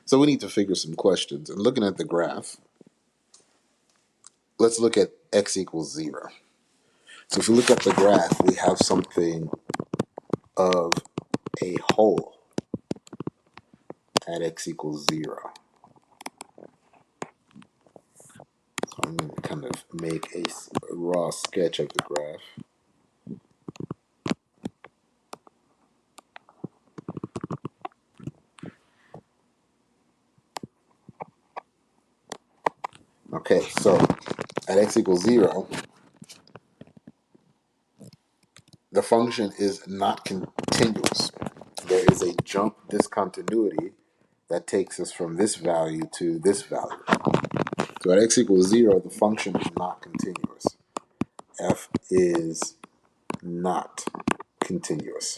So we need to figure some questions. And looking at the graph, let's look at x equals 0. So if you look at the graph, we have something of a hole at x equals 0. So I'm going to kind of make a raw sketch of the graph. Okay, so at x equals 0, the function is not continuous. There is a jump discontinuity that takes us from this value to this value. So at x equals 0, the function is not continuous. F is not continuous.